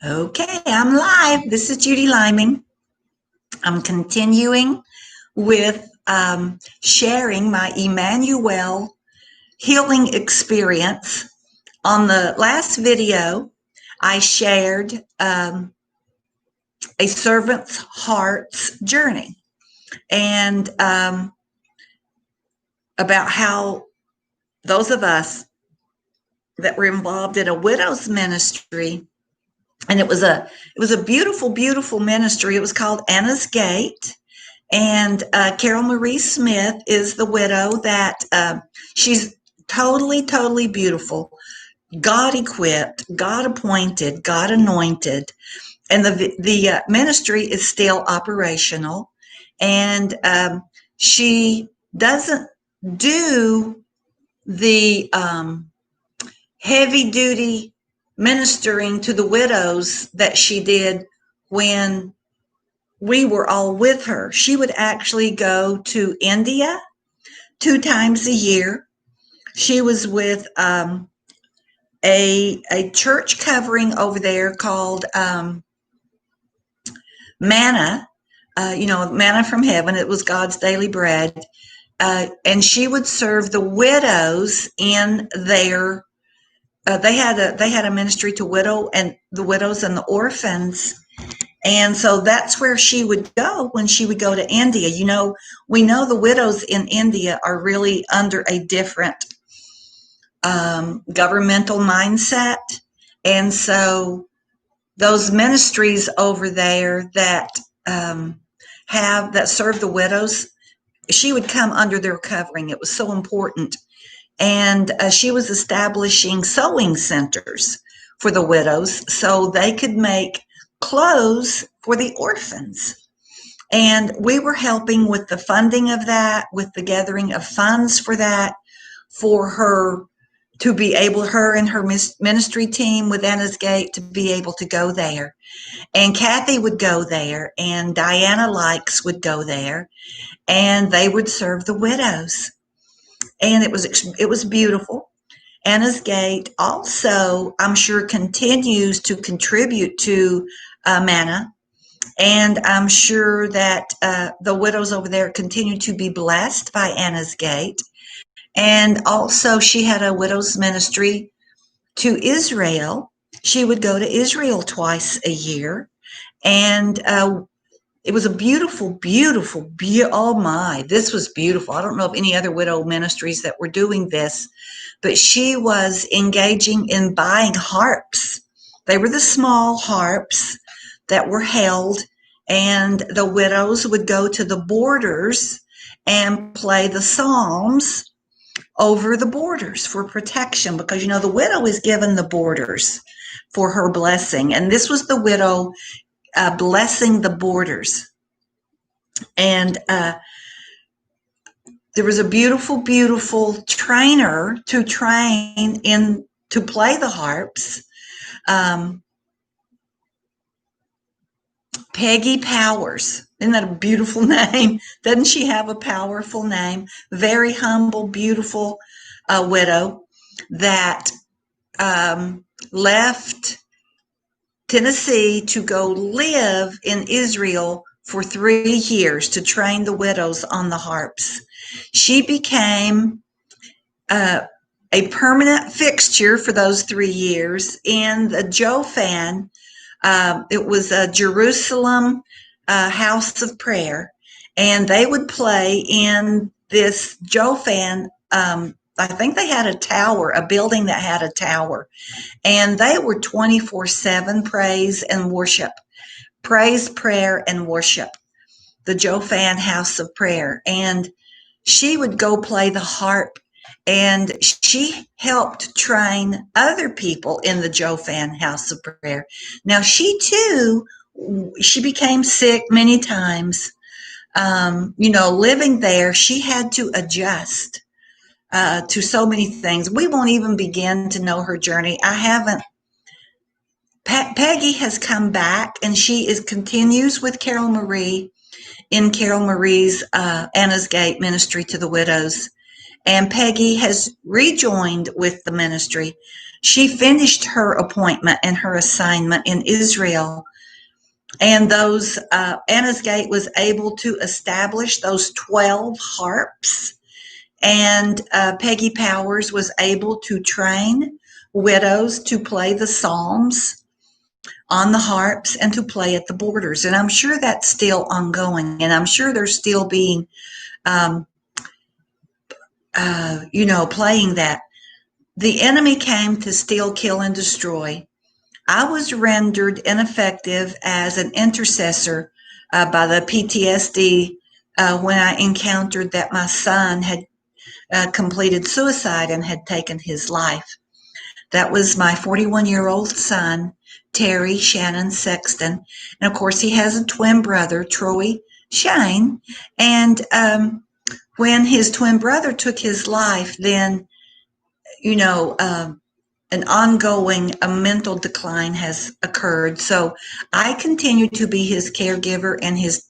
Okay, I'm live. This is Judy Liming. I'm continuing with sharing my Immanuel healing experience. On the last video, I shared a servant's heart's journey and about how those of us that were involved in a widow's ministry, and it was a beautiful ministry. It was called Anna's Gate. And Carol Marie Smith is the widow that she's totally beautiful, God equipped, God appointed, God anointed. And the ministry is still operational. And she doesn't do the heavy duty ministering to the widows that she did when we were all with her. She would actually go to India 2 times a year. She was with a church covering over there called Manna, Manna from Heaven. It was God's daily bread. And she would serve the widows in their they had a ministry to the widows and the orphans. And so that's where she would go when she would go to India. We know the widows in India are really under a different governmental mindset. And so those ministries over there that serve the widows, she would come under their covering. It was so important. And she was establishing sewing centers for the widows so they could make clothes for the orphans. And we were helping with the funding of that, with the gathering of funds for that, for her to be able, her and her ministry team with Anna's Gate, to be able to go there. And Kathy would go there, and Diana Likes would go there, and they would serve the widows. And it was beautiful. Anna's Gate also, I'm sure, continues to contribute to Manna, and I'm sure that the widows over there continue to be blessed by Anna's Gate. And also, she had a widows ministry to Israel. She would go to Israel twice a year, and it was a beautiful, oh my, this was beautiful. I don't know of any other widow ministries that were doing this, but she was engaging in buying harps. They were the small harps that were held, and the widows would go to the borders and play the psalms over the borders for protection, because the widow is given the borders for her blessing, and this was the widow blessing the borders. And there was a beautiful trainer to train in to play the harps. Peggy Powers. Isn't that a beautiful name? Doesn't she have a powerful name? Very humble, beautiful widow that left Tennessee to go live in Israel for 3 years to train the widows on the harps. She became a permanent fixture for those 3 years in the Jofan. It was a Jerusalem house of prayer, and they would play in this Jofan. I think they had a building that had a tower, and they were 24/7 praise, prayer, and worship, the Jofan house of prayer. And she would go play the harp, and she helped train other people in the Jofan house of prayer. Now, she became sick many times. Living there, she had to adjust to so many things. We won't even begin to know her journey. I haven't. Peggy has come back, and she continues with Carol Marie in Carol Marie's Anna's Gate ministry to the widows. And Peggy has rejoined with the ministry. She finished her appointment and her assignment in Israel. And Anna's Gate was able to establish those 12 harps. And Peggy Powers was able to train widows to play the psalms on the harps and to play at the borders. And I'm sure that's still ongoing. And I'm sure they're still being, playing that. The enemy came to steal, kill, and destroy. I was rendered ineffective as an intercessor by the PTSD when I encountered that my son had completed suicide and had taken his life. That was my 41-year-old son, Terry Shannon Sexton. And of course, he has a twin brother, Troy Shane. And when his twin brother took his life, then, an ongoing mental decline has occurred. So I continue to be his caregiver and his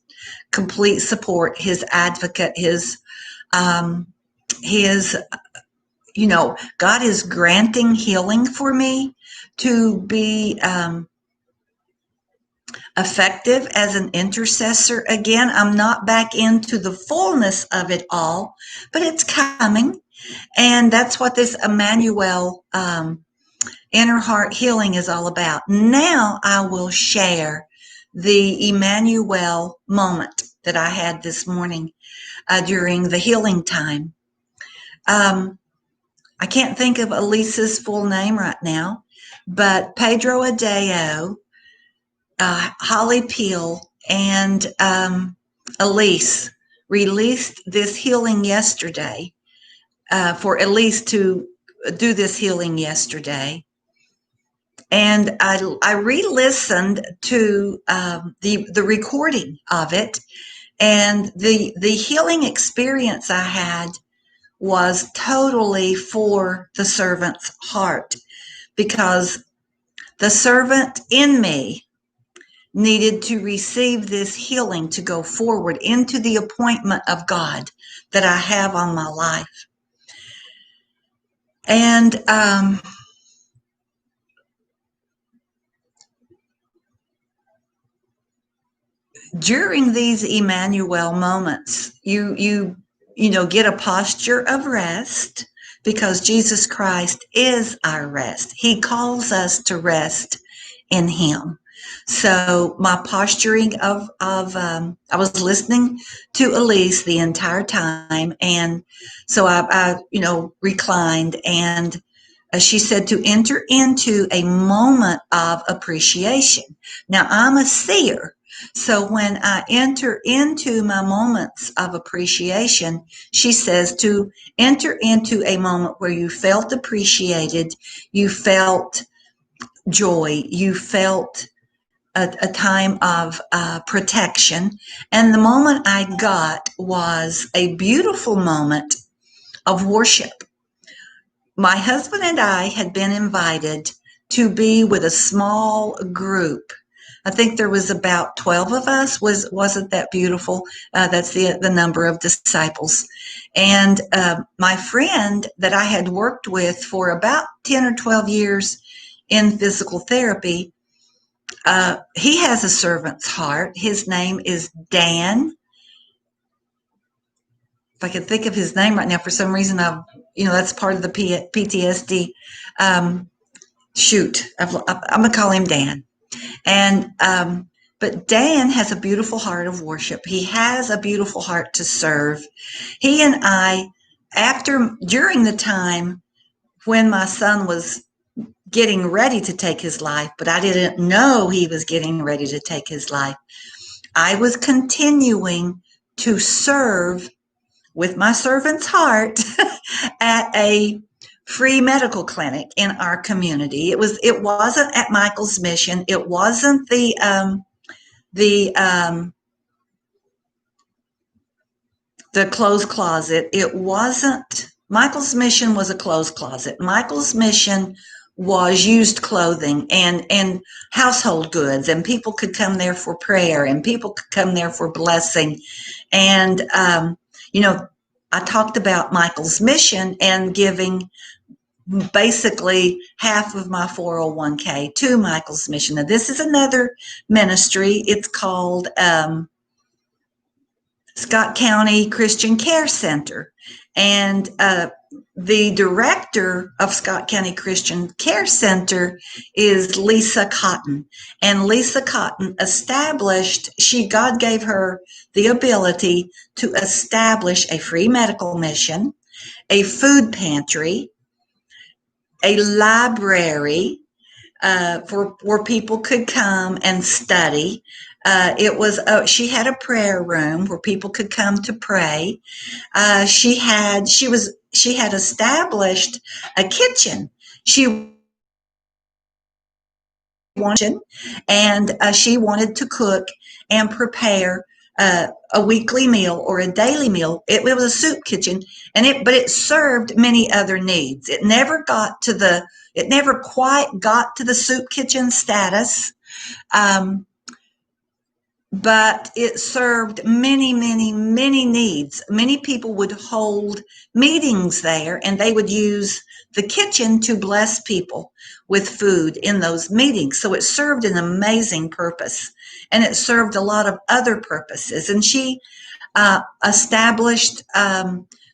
complete support, his advocate, God is granting healing for me to be effective as an intercessor. Again, I'm not back into the fullness of it all, but it's coming. And that's what this Immanuel Inner Heart Healing is all about. Now I will share the Immanuel moment that I had this morning during the healing time. I can't think of Elisa's full name right now, but Pedro Adeo, Holly Peel, and Elise released this healing yesterday, for Elise to do this healing yesterday. And I re-listened to the recording of it, and the healing experience I had was totally for the servant's heart, because the servant in me needed to receive this healing to go forward into the appointment of God that I have on my life. And during these Immanuel moments, you get a posture of rest, because Jesus Christ is our rest. He calls us to rest in Him. So my posturing I was listening to Elise the entire time, and so I reclined, and she said to enter into a moment of appreciation. Now I'm a seer. So when I enter into my moments of appreciation, she says to enter into a moment where you felt appreciated, you felt joy, you felt a time of protection. And the moment I got was a beautiful moment of worship. My husband and I had been invited to be with a small group. I think there was about 12 of us. Wasn't that beautiful? That's the number of disciples. And my friend that I had worked with for about 10 or 12 years in physical therapy, he has a servant's heart. His name is Dan. If I could think of his name right now, for some reason, that's part of the PTSD. I'm going to call him Dan. And but Dan has a beautiful heart of worship. He has a beautiful heart to serve. He and I, during the time when my son was getting ready to take his life, but I didn't know he was getting ready to take his life, I was continuing to serve with my servant's heart at a free medical clinic in our community. It wasn't at Michael's Mission. It wasn't the clothes closet. It wasn't. Michael's Mission was a clothes closet. Michael's Mission was used clothing and household goods, and people could come there for prayer, and people could come there for blessing. And I talked about Michael's Mission and giving basically half of my 401k to Michael's Mission. Now, this is another ministry. It's called Scott County Christian Care Center. And the director of Scott County Christian Care Center is Lisa Cotton. And Lisa Cotton God gave her the ability to establish a free medical mission, a food pantry, a library where people could come and study. She had a prayer room where people could come to pray. She had established a kitchen. She wanted to cook and prepare a weekly meal or a daily meal. It was a soup kitchen, but it served many other needs. It never quite got to the soup kitchen status. But it served many, many, many needs. Many people would hold meetings there, and they would use the kitchen to bless people with food in those meetings. So it served an amazing purpose, and it served a lot of other purposes. And she established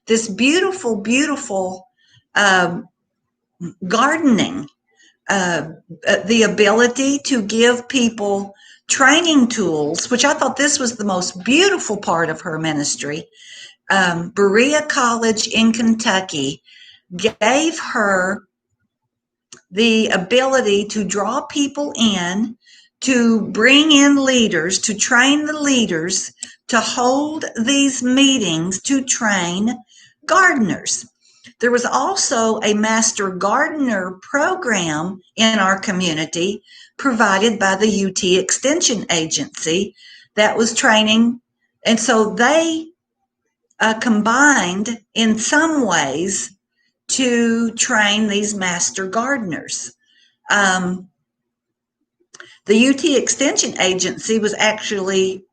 this beautiful, beautiful gardening, the ability to give people training tools, which I thought this was the most beautiful part of her ministry. Berea College in Kentucky gave her the ability to draw people in, to bring in leaders, to train the leaders, to hold these meetings, to train gardeners. There was also a Master Gardener program in our community provided by the UT Extension Agency that was training. And so they combined in some ways to train these Master Gardeners. The UT Extension Agency was actually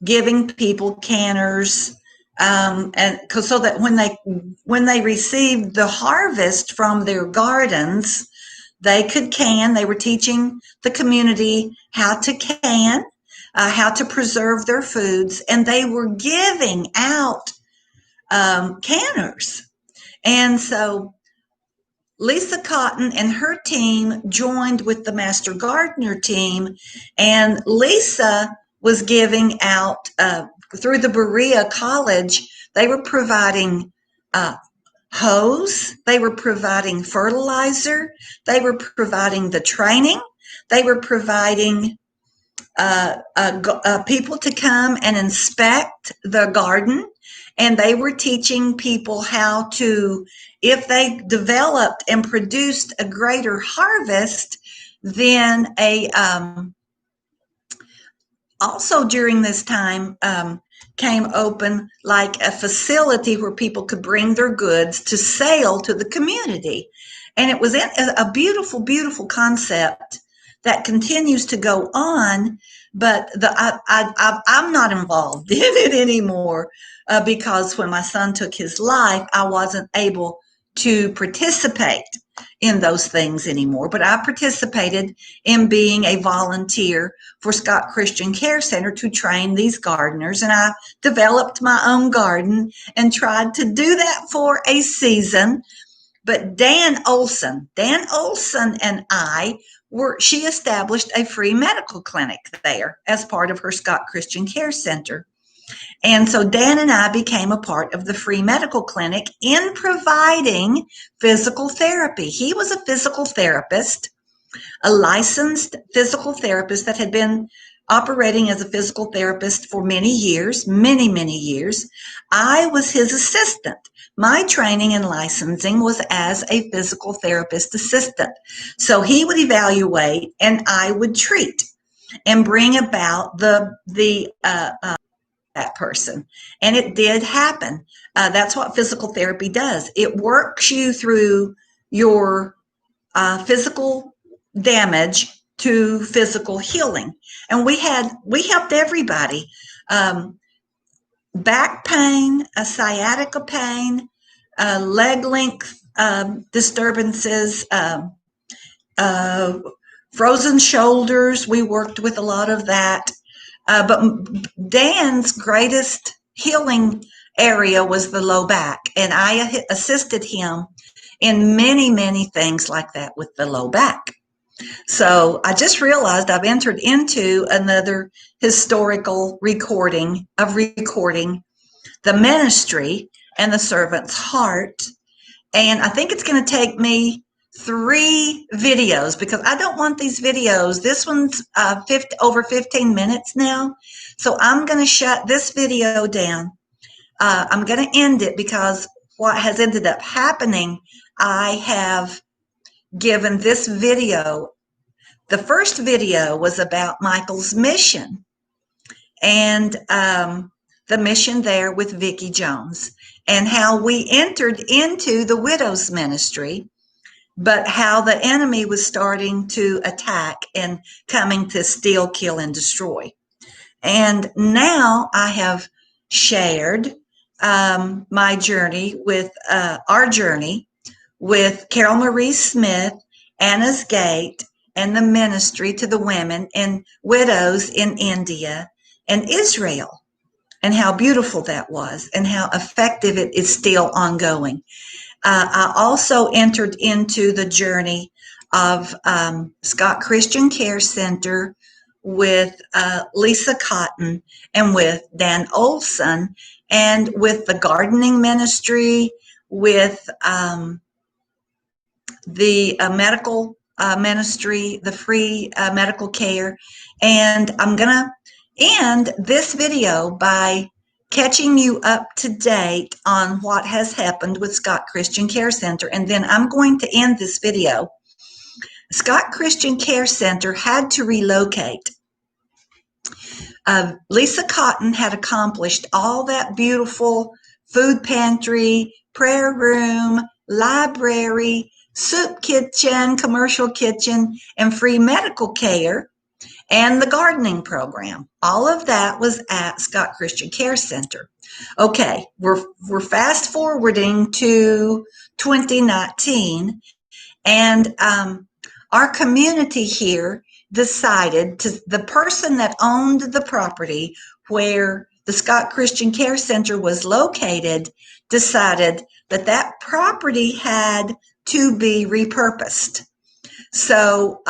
giving people canners, and so that when they received the harvest from their gardens, they could can. They were teaching the community how to can, how to preserve their foods, and they were giving out canners. And so Lisa Cotton and her team joined with the Master Gardener team, and Lisa was giving out through the Berea College. They were providing hose, they were providing fertilizer, they were providing the training, they were providing people to come and inspect the garden, and they were teaching people how to, if they developed and produced a greater harvest, then also during this time came open like a facility where people could bring their goods to sale to the community. And it was a beautiful, beautiful concept that continues to go on, but I'm not involved in it anymore because when my son took his life, I wasn't able to participate in those things anymore. But I participated in being a volunteer for Scott Christian Care Center to train these gardeners, and I developed my own garden and tried to do that for a season. But Dan Olson and she established a free medical clinic there as part of her Scott Christian Care Center. And so Dan and I became a part of the free medical clinic in providing physical therapy. He was a physical therapist, a licensed physical therapist that had been operating as a physical therapist for many years, many, many years. I was his assistant. My training and licensing was as a physical therapist assistant. So he would evaluate and I would treat and bring about that person. And it did happen. That's what physical therapy does. It works you through your physical damage to physical healing. And we helped everybody. Back pain, sciatica pain, leg length disturbances, uh, frozen shoulders. We worked with a lot of that. But Dan's greatest healing area was the low back, and I assisted him in many, many things like that with the low back. So I just realized I've entered into another historical recording the ministry and the servant's heart. And I think it's going to take me 3 videos because I don't want these videos. This one's over 15 minutes now. So I'm going to shut this video down. I'm going to end it because what has ended up happening, I have given this video. The first video was about Michael's mission and the mission there with Vicki Jones and how we entered into the widow's ministry, but how the enemy was starting to attack and coming to steal, kill, and destroy. And now I have shared my journey with our journey with Carol Marie Smith, Anna's Gate, and the ministry to the women and widows in India and Israel, and how beautiful that was and how effective it is still ongoing. I also entered into the journey of Scott Christian Care Center with Lisa Cotton and with Dan Olson, and with the gardening ministry, with the medical ministry, the free medical care. And I'm going to end this video by catching you up to date on what has happened with Scott Christian Care Center. And then I'm going to end this video. Scott Christian Care Center had to relocate. Lisa Cotton had accomplished all that beautiful food pantry, prayer room, library, soup kitchen, commercial kitchen, and free medical care, and the gardening program. All of that was at Scott Christian Care Center. Okay, we're fast forwarding to 2019, and our community here decided the person that owned the property where the Scott Christian Care Center was located decided that property had to be repurposed. So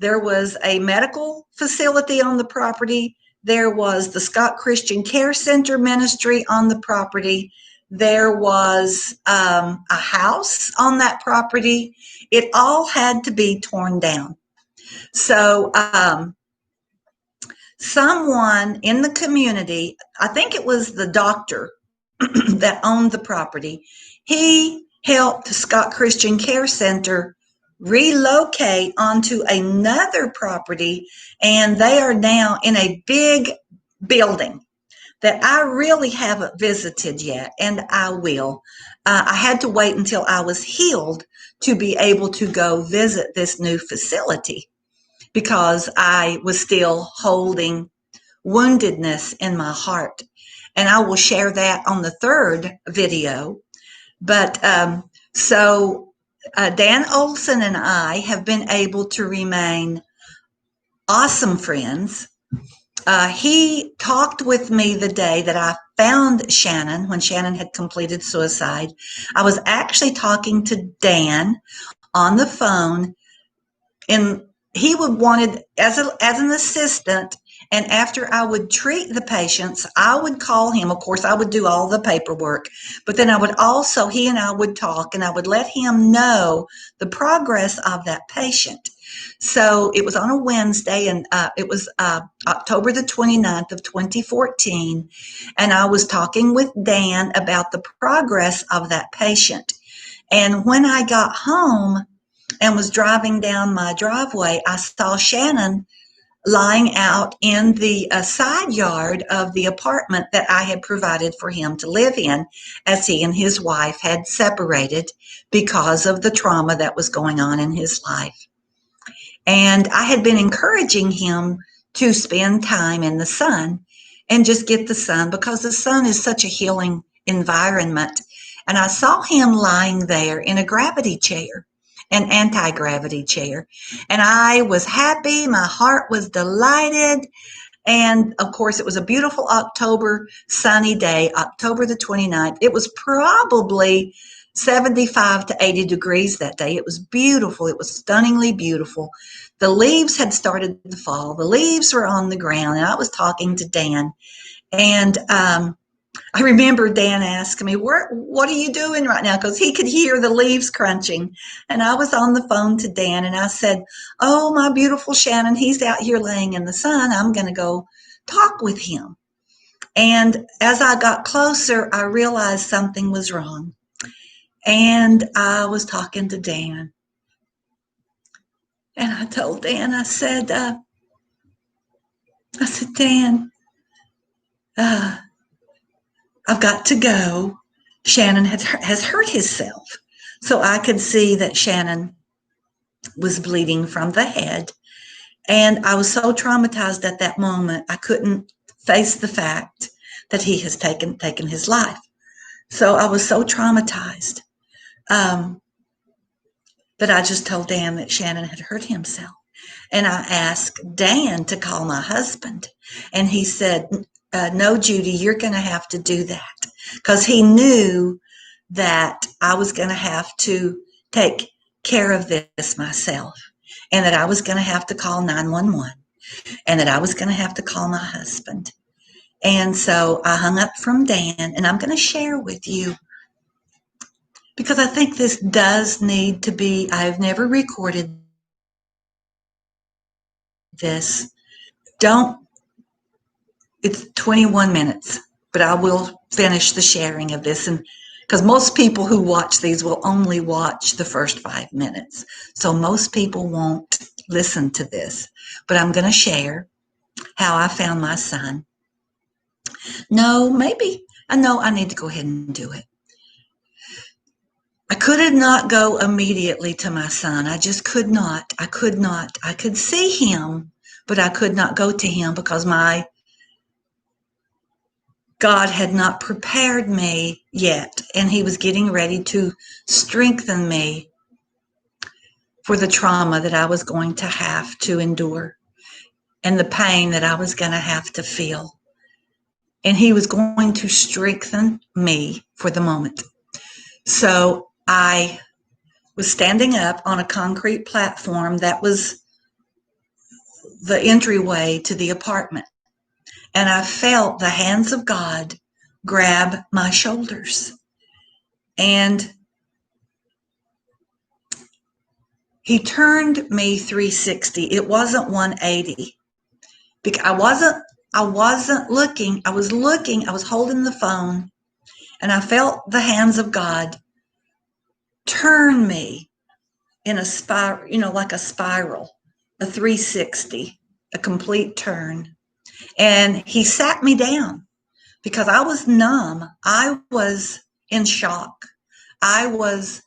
there was a medical facility on the property. There was the Scott Christian Care Center ministry on the property. There was a house on that property. It all had to be torn down. So someone in the community, I think it was the doctor that owned the property, he helped Scott Christian Care Center relocate onto another property, and they are now in a big building that I really haven't visited yet, and I will. I had to wait until I was healed to be able to go visit this new facility because I was still holding woundedness in my heart. And I will share that on the 3rd video. But so Dan Olson and I have been able to remain awesome friends. He talked with me the day that I found Shannon, when Shannon had completed suicide. I was actually talking to Dan on the phone, and he wanted as an assistant. And after I would treat the patients, I would call him. Of course, I would do all the paperwork, but then he and I would talk, and I would let him know the progress of that patient. So it was on a Wednesday, and it was October the 29th of 2014. And I was talking with Dan about the progress of that patient. And when I got home and was driving down my driveway, I saw Shannon lying out in the side yard of the apartment that I had provided for him to live in, as he and his wife had separated because of the trauma that was going on in his life. And I had been encouraging him to spend time in the sun and just get the sun, because the sun is such a healing environment. And I saw him lying there in a gravity chair, an anti-gravity chair. And I was happy. My heart was delighted. And of course, it was a beautiful October sunny day, October the 29th. It was probably 75 to 80 degrees that day. It was beautiful. It was stunningly beautiful. The leaves had started to fall. The leaves were on the ground, and I was talking to Dan. And I remember Dan asking me, what are you doing right now? Because he could hear the leaves crunching. And I was on the phone to Dan, and I said, oh, my beautiful Shannon, he's out here laying in the sun. I'm going to go talk with him. And as I got closer, I realized something was wrong. And I was talking to Dan. And I told Dan, I said, Dan, I've got to go. Shannon has hurt himself. So I could see that Shannon was bleeding from the head. And I was so traumatized at that moment, I couldn't face the fact that he has taken his life. So I was so traumatized that I just told Dan that Shannon had hurt himself. And I asked Dan to call my husband. And he said, no, Judy, you're going to have to do that. Because he knew that I was going to have to take care of this myself, and that I was going to have to call 911, and that I was going to have to call my husband. And so I hung up from Dan, and I'm going to share with you, because I think this does need to be, I've never recorded this. It's 21 minutes, but I will finish the sharing of this, and because most people who watch these will only watch the first 5 minutes. So most people won't listen to this, but I'm going to share how I found my son. No, maybe I know I need to go ahead and do it. I could not go immediately to my son. I just could not. I could not. I could see him, but I could not go to him because my God had not prepared me yet, and he was getting ready to strengthen me for the trauma that I was going to have to endure and the pain that I was going to have to feel. And he was going to strengthen me for the moment. So I was standing up on a concrete platform that was the entryway to the apartment. And I felt the hands of God grab my shoulders. And he turned me 360. It wasn't 180. Because I wasn't looking. I was holding the phone, and I felt the hands of God turn me in a spiral, like a spiral, a 360, a complete turn. And he sat me down because I was numb. I was in shock. I was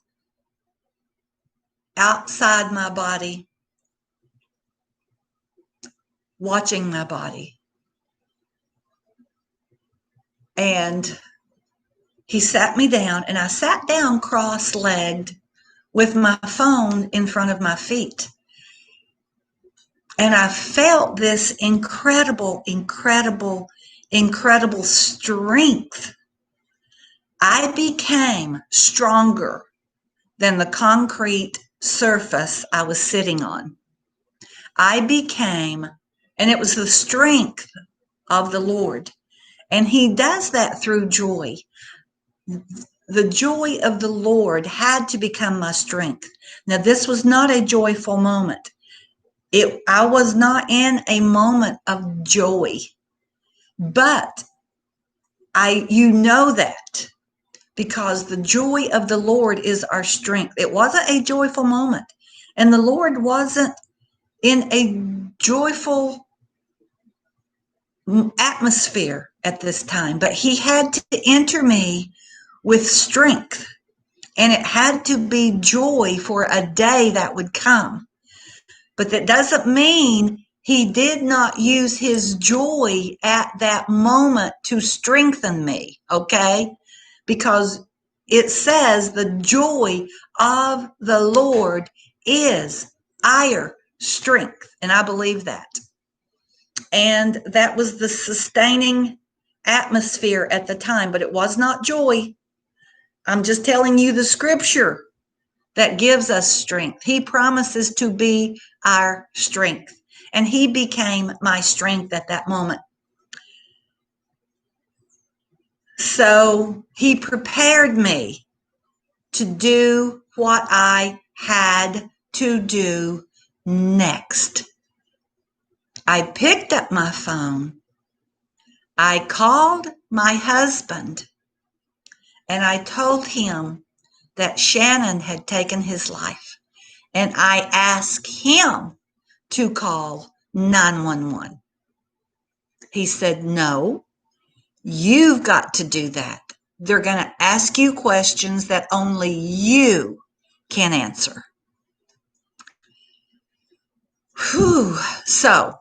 outside my body, watching my body. And he sat me down, and I sat down cross-legged with my phone in front of my feet. And I felt this incredible, incredible, incredible strength. I became stronger than the concrete surface I was sitting on. I became, and it was the strength of the Lord. And he does that through joy. The joy of the Lord had to become my strength. Now, this was not a joyful moment. I was not in a moment of joy, but you know that because the joy of the Lord is our strength. It wasn't a joyful moment, and the Lord wasn't in a joyful atmosphere at this time, but he had to enter me with strength, and it had to be joy for a day that would come. But that doesn't mean he did not use his joy at that moment to strengthen me, okay? because it says the joy of the Lord is our strength. And I believe that. And that was the sustaining atmosphere at the time, but it was not joy. I'm just telling you the scripture that gives us strength. He promises to be our strength. And he became my strength at that moment. So he prepared me to do what I had to do next. I picked up my phone. I called my husband and I told him that Shannon had taken his life. And I asked him to call 911. He said, no, you've got to do that. They're going to ask you questions that only you can answer. Whew. So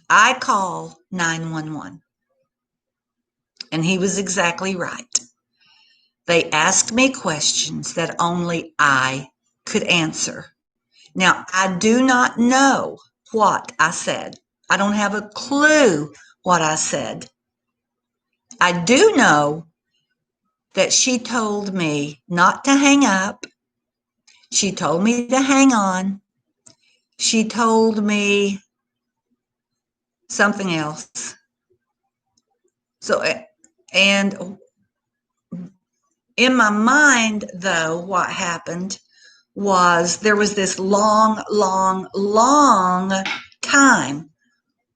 I call 911. And he was exactly right. They asked me questions that only I could answer. Now, I do not know what I said. I don't have a clue what I said. I do know that she told me not to hang up. She told me to hang on. She told me something else. So, and in my mind, though, what happened was there was this long time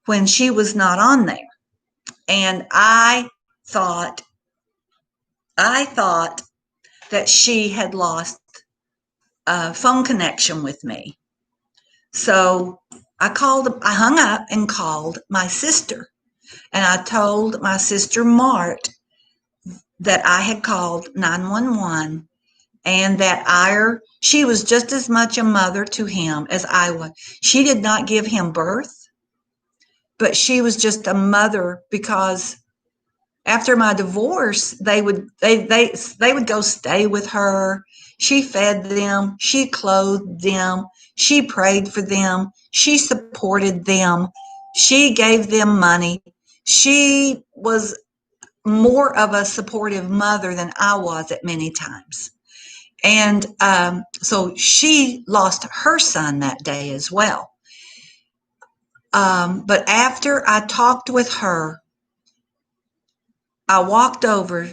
when she was not on there. And I thought that she had lost a phone connection with me. So I hung up and called my sister. And I told my sister Mart that I had called 911 and that she was just as much a mother to him as I was. She did not give him birth, but she was just a mother because after my divorce, they would go stay with her. She fed them, she clothed them, she prayed for them, she supported them, she gave them money. She was more of a supportive mother than I was at many times. And so she lost her son that day as well. But after I talked with her, I walked over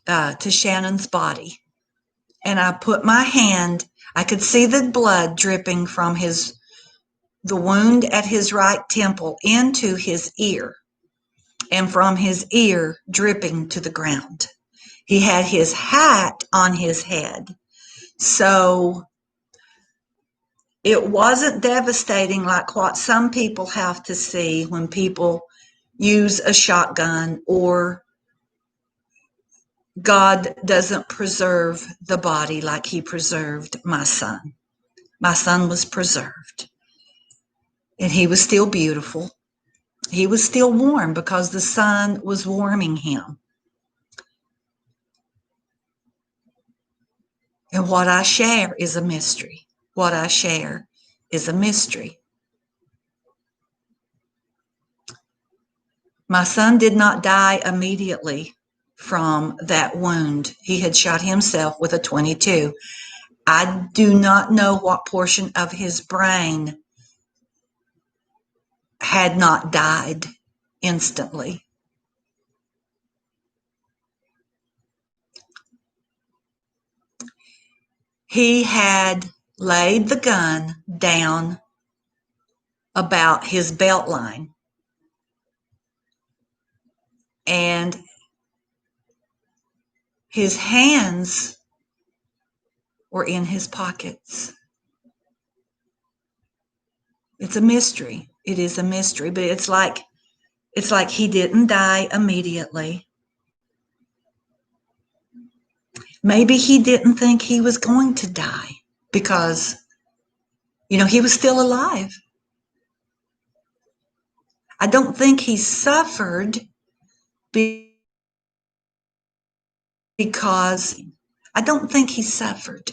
to Shannon's body and I put my hand, I could see the blood dripping from the wound at his right temple into his ear and from his ear dripping to the ground. He had his hat on his head. So it wasn't devastating like what some people have to see when people use a shotgun or God doesn't preserve the body like he preserved my son. My son was preserved. And he was still beautiful. He was still warm because the sun was warming him. And what I share is a mystery. What I share is a mystery. My son did not die immediately from that wound. He had shot himself with a .22. I do not know what portion of his brain had not died instantly. He had laid the gun down about his belt line, and his hands were in his pockets. It's a mystery. It is a mystery, but it's like he didn't die immediately. Maybe he didn't think he was going to die because, he was still alive. I don't think he suffered because because I don't think he suffered.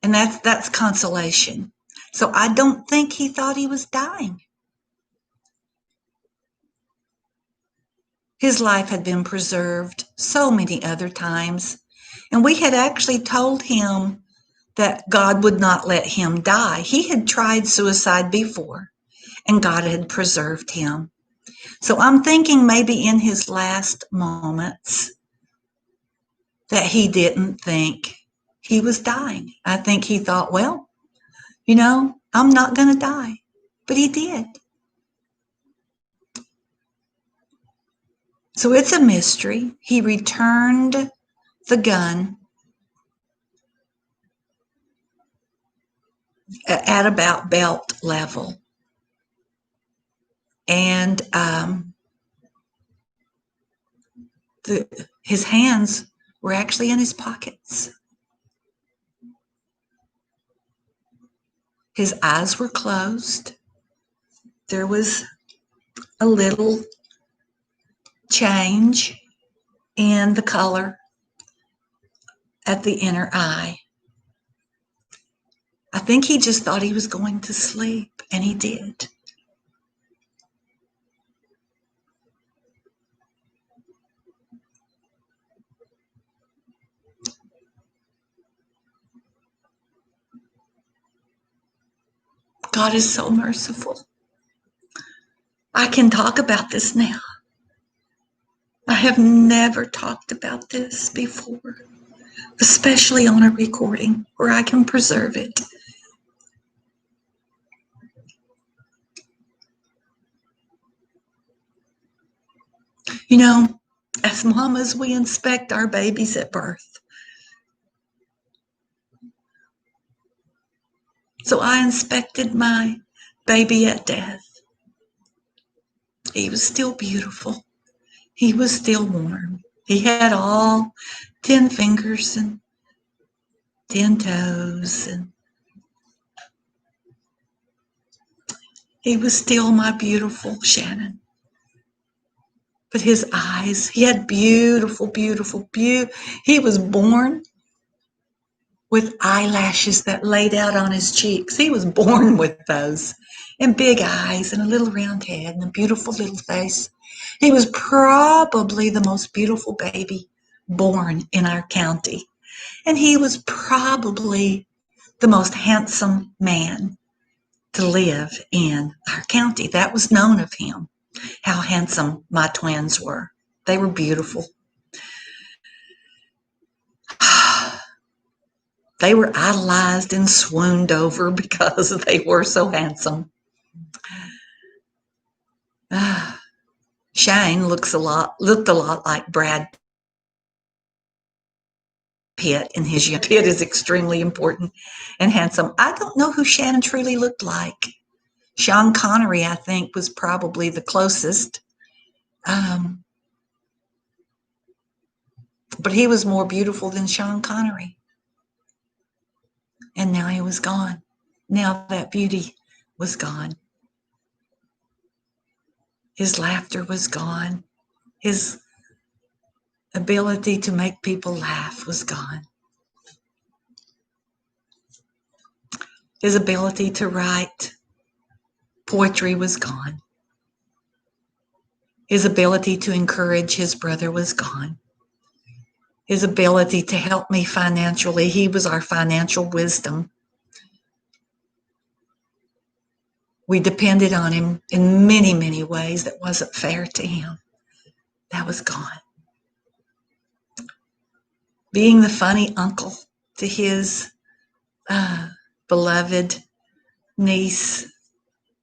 And that's consolation. So I don't think he thought he was dying. His life had been preserved so many other times. And we had actually told him that God would not let him die. He had tried suicide before, and God had preserved him. So I'm thinking maybe in his last moments that he didn't think he was dying. I think he thought, well, I'm not going to die. But he did. So it's a mystery. He returned the gun at about belt level. And his hands were actually in his pockets. His eyes were closed. There was a little change in the color at the inner eye. I think he just thought he was going to sleep, and he did. God is so merciful. I can talk about this now. I have never talked about this before, especially on a recording where I can preserve it. As mamas, we inspect our babies at birth. So I inspected my baby at death. He was still beautiful. He was still warm. He had all 10 fingers and 10 toes, and he was still my beautiful Shannon. But his eyes, he had beautiful. He was born with eyelashes that laid out on his cheeks. He was born with those, and big eyes, and a little round head, and a beautiful little face. He was probably the most beautiful baby born in our county. And he was probably the most handsome man to live in our county. That was known of him, how handsome my twins were. They were beautiful. They were idolized and swooned over because they were so handsome. Shane looked a lot like Brad Pitt, and his Pitt is extremely important and handsome. I don't know who Shannon truly looked like. Sean Connery, I think, was probably the closest. But he was more beautiful than Sean Connery. And now he was gone. Now that beauty was gone. His laughter was gone. His ability to make people laugh was gone. His ability to write poetry was gone. His ability to encourage his brother was gone. His ability to help me financially, he was our financial wisdom. We depended on him in many, many ways that wasn't fair to him. That was gone. Being the funny uncle to his beloved niece,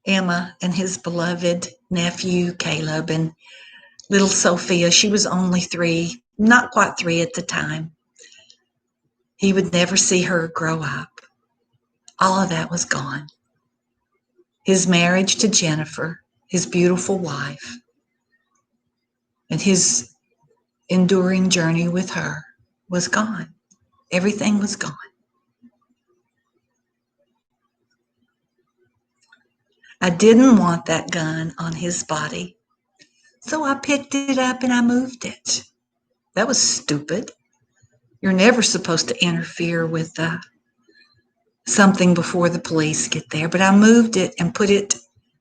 Emma, and his beloved nephew, Caleb, and little Sophia. She was only 3, not quite 3 at the time. He would never see her grow up. All of that was gone. His marriage to Jennifer, his beautiful wife, and his enduring journey with her was gone. Everything was gone. I didn't want that gun on his body, so I picked it up and I moved it. That was stupid. You're never supposed to interfere with something before the police get there. But I moved it and put it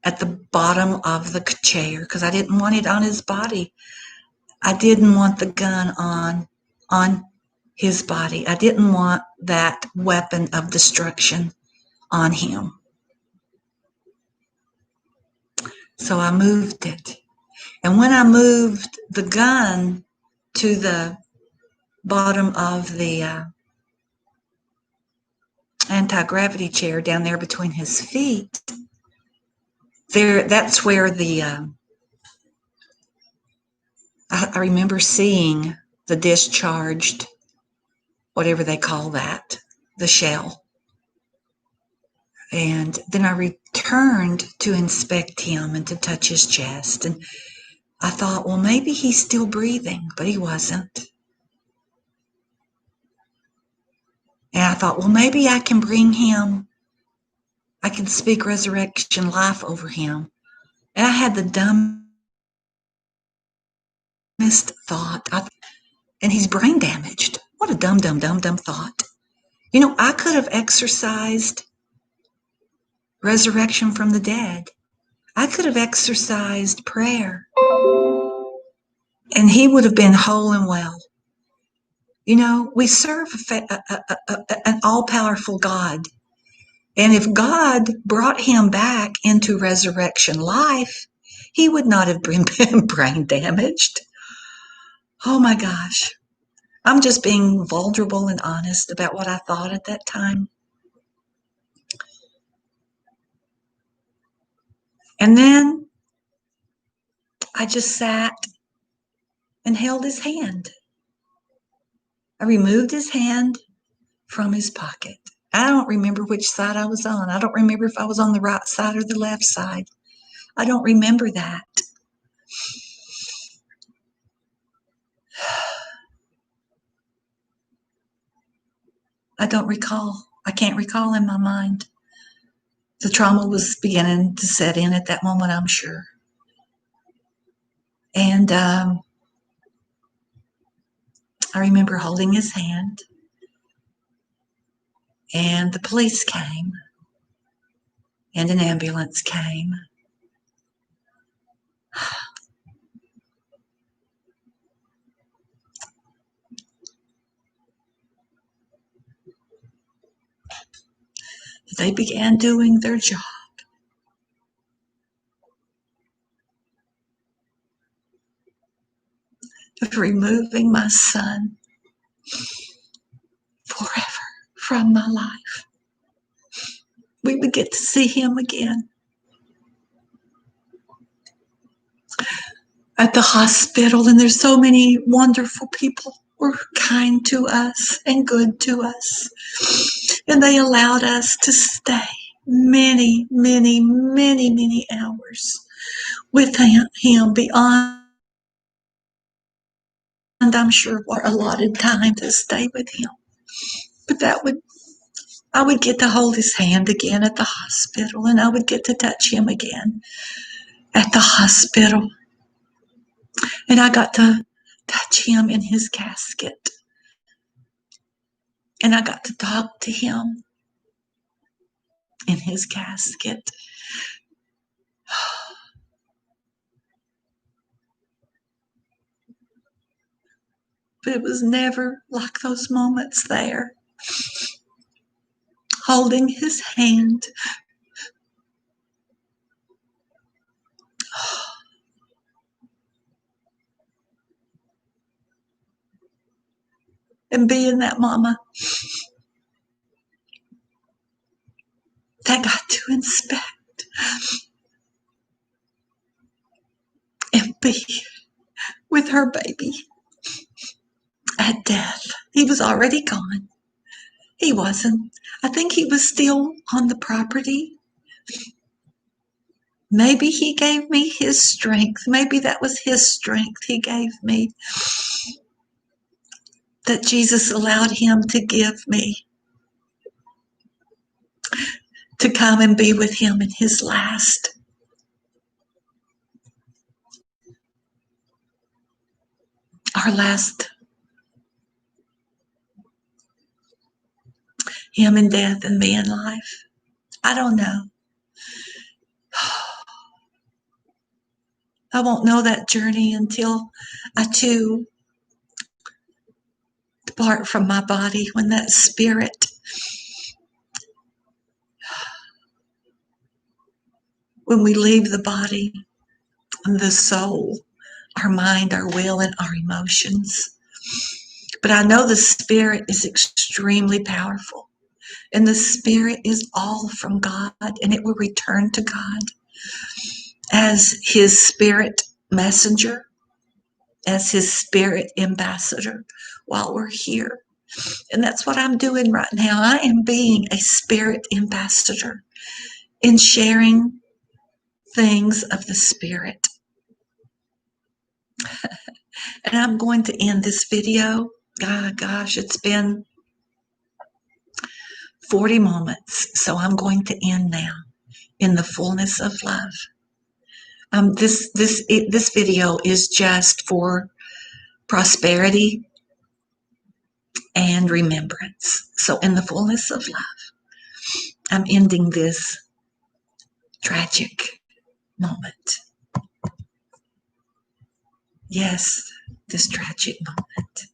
at the bottom of the chair because I didn't want it on his body. I didn't want the gun on his body. I didn't want that weapon of destruction on him. So I moved it. And when I moved the gun to the bottom of the anti-gravity chair down there between his feet, that's where I remember seeing the discharged, whatever they call that, the shell. And then I returned to inspect him and to touch his chest. And I thought, well, maybe he's still breathing, but he wasn't. And I thought, well, maybe I can speak resurrection life over him. And I had the dumbest thought. And he's brain damaged. What a dumb thought. You know, I could have exercised resurrection from the dead. I could have exercised prayer. And he would have been whole and well. You know, we serve an all-powerful God. And if God brought him back into resurrection life, he would not have been brain damaged. Oh my gosh. I'm just being vulnerable and honest about what I thought at that time. And then I just sat and held his hand. I removed his hand from his pocket. I don't remember which side I was on. I don't remember if I was on the right side or the left side. I don't remember that. I don't recall. I can't recall in my mind. The trauma was beginning to set in at that moment, I'm sure. And I remember holding his hand, and the police came, and an ambulance came. They began doing their job. Of removing my son forever from my life. We would get to see him again at the hospital, and there's so many wonderful people who were kind to us and good to us, and they allowed us to stay many hours with him beyond, I'm sure, our allotted time to stay with him. But I would get to hold his hand again at the hospital, and I would get to touch him again at the hospital. And I got to touch him in his casket. And I got to talk to him in his casket. But it was never like those moments there. Holding his hand. And being that mama that got to inspect and be with her baby at death. He was already gone. He wasn't. I think he was still on the property. Maybe he gave me his strength. Maybe that was his strength he gave me, that Jesus allowed him to give me, to come and be with him in his last. Our last Him in death and me in life. I don't know. I won't know that journey until I too depart from my body, when that spirit, when we leave the body and the soul, our mind, our will, and our emotions. But I know the spirit is extremely powerful, and the spirit is all from God, and it will return to God as his spirit messenger, as his spirit ambassador while we're here. And that's what I'm doing right now. I am being a spirit ambassador in sharing things of the spirit. And I'm going to end this video. Gosh, it's been 40 moments. So I'm going to end now in the fullness of love. This video is just for prosperity and remembrance. So in the fullness of love, I'm ending this tragic moment. Yes, this tragic moment.